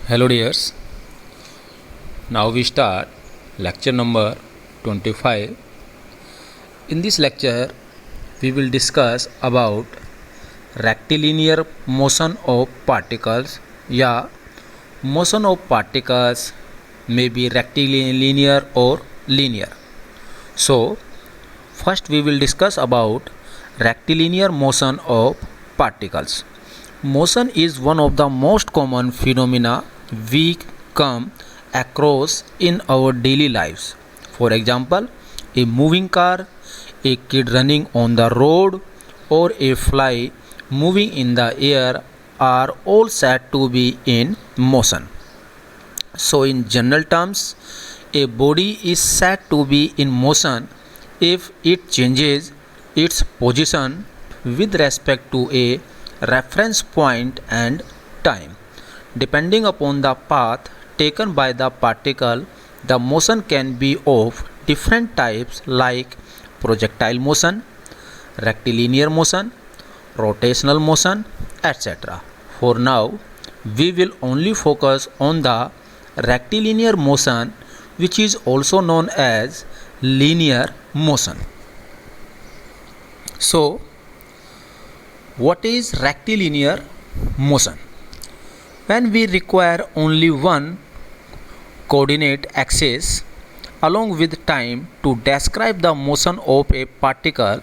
Hello dears, now we start lecture number 25. In this lecture we will discuss about rectilinear motion of particles या motion of particles may be rectilinear or linear. So first we will discuss about rectilinear motion of particles. Motion is one of the most common phenomena we come across in our daily lives. For example, a moving car, a kid running on the road, or a fly moving in the air are all said to be in motion. So, in general terms, a body is said to be in motion if it changes its position with respect to a reference point and time. Depending upon the path taken by the particle, the motion can be of different types like projectile motion, rectilinear motion, rotational motion, etc. For now, we will only focus on the rectilinear motion, which is also known as linear motion. So, what is rectilinear motion? When we require only one coordinate axis along with time to describe the motion of a particle,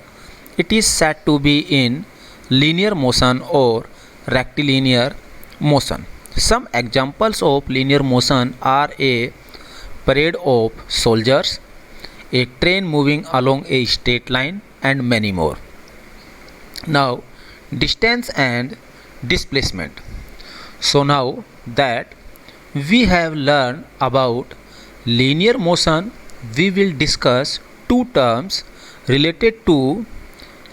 it is said to be in linear motion or rectilinear motion. Some examples of linear motion are a parade of soldiers, a train moving along a straight line, and many more. Now, distance and displacement. So now that we have learned about linear motion, we will discuss two terms related to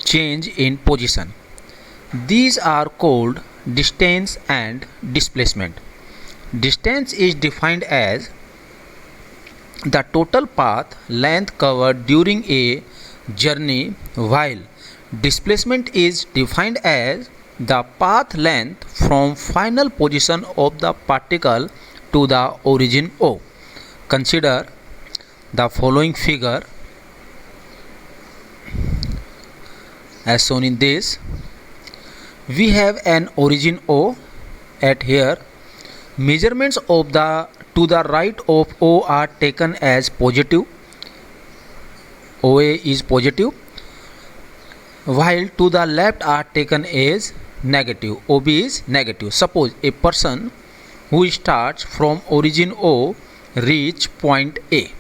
change in position. These are called distance and displacement. Distance is defined as the total path length covered during a journey, while displacement is defined as the path length from final position of the particle to the origin O. Consider the following figure as shown in this. We have an origin O at here. Measurements of the to the right of O are taken as positive. OA is positive, while to the left are taken as negative. OB is negative. Suppose a person who starts from origin O reach point A.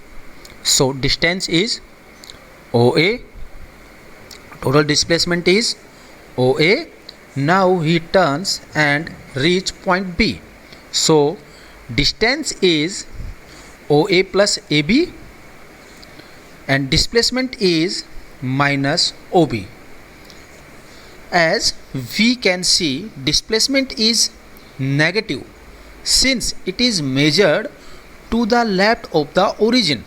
So distance is OA, total displacement is OA. Now he turns and reach point B. So distance is OA plus AB and displacement is minus OB. As we can see, displacement is negative since it is measured to the left of the origin.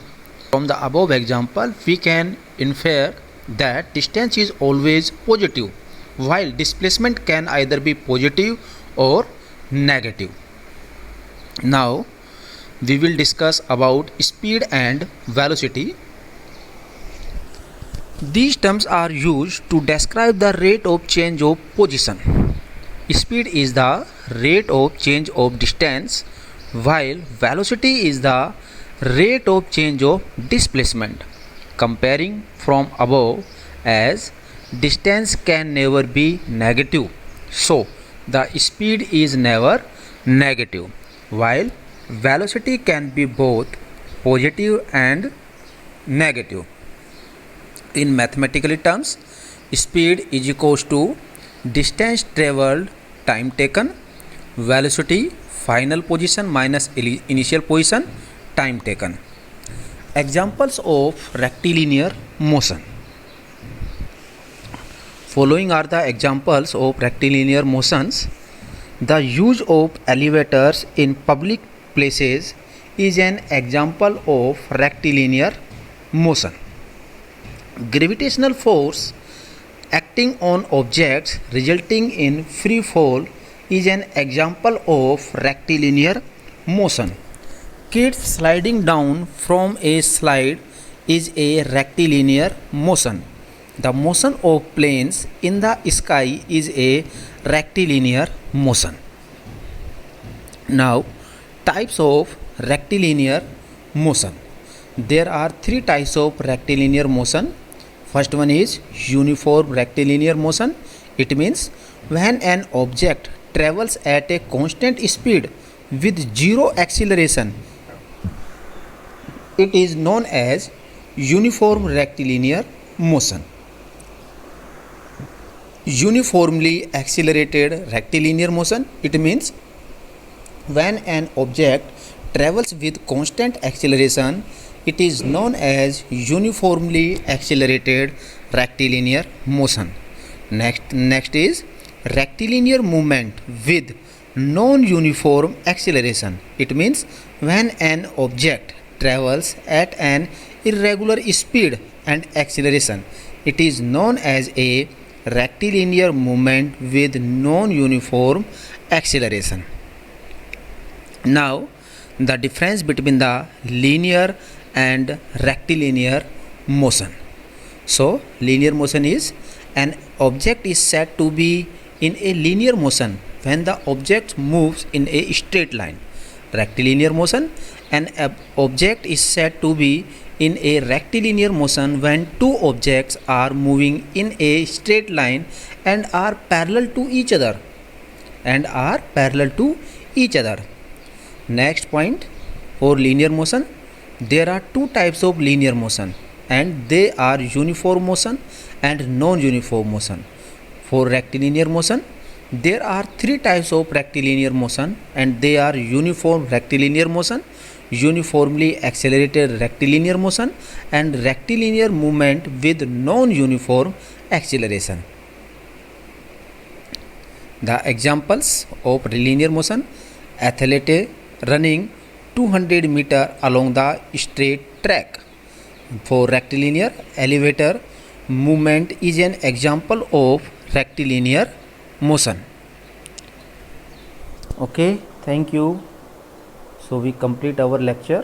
From the above example, we can infer that distance is always positive, while displacement can either be positive or negative. Now, we will discuss about speed and velocity. These terms are used to describe the rate of change of position. Speed is the rate of change of distance, while velocity is the rate of change of displacement. Comparing from above, as distance can never be negative, so the speed is never negative, while velocity can be both positive and negative. In mathematical terms, speed is equals to distance traveled, time taken, velocity final position minus initial position, time taken. Examples of rectilinear motion. Following are the examples of rectilinear motions. The use of elevators in public places is an example of rectilinear motion. Gravitational force acting on objects resulting in free fall is an example of rectilinear motion. Kids sliding down from a slide is a rectilinear motion. The motion of planes in the sky is a rectilinear motion. Now, types of rectilinear motion. There are three types of rectilinear motion. First one is uniform rectilinear motion. It means when an object travels at a constant speed with zero acceleration, it is known as uniform rectilinear motion. Uniformly accelerated rectilinear motion, it means when an object travels with constant acceleration, it is known as uniformly accelerated rectilinear motion. Next is rectilinear movement with non-uniform acceleration. It means when an object travels at an irregular speed and acceleration, it is known as a rectilinear movement with non-uniform acceleration. Now, the difference between the linear and rectilinear motion. So, linear motion is an object is said to be in a linear motion when the object moves in a straight line. Rectilinear motion, an object is said to be in a rectilinear motion when two objects are moving in a straight line and are parallel to each other. Next point, for linear motion, there are two types of linear motion and they are uniform motion and non-uniform motion. For rectilinear motion, there are three types of rectilinear motion and they are uniform rectilinear motion, uniformly accelerated rectilinear motion and rectilinear movement with non-uniform acceleration. The examples of linear motion: athlete running 200 meter along the straight track. For rectilinear, elevator movement is an example of rectilinear motion. Okay, thank you. So we complete our lecture.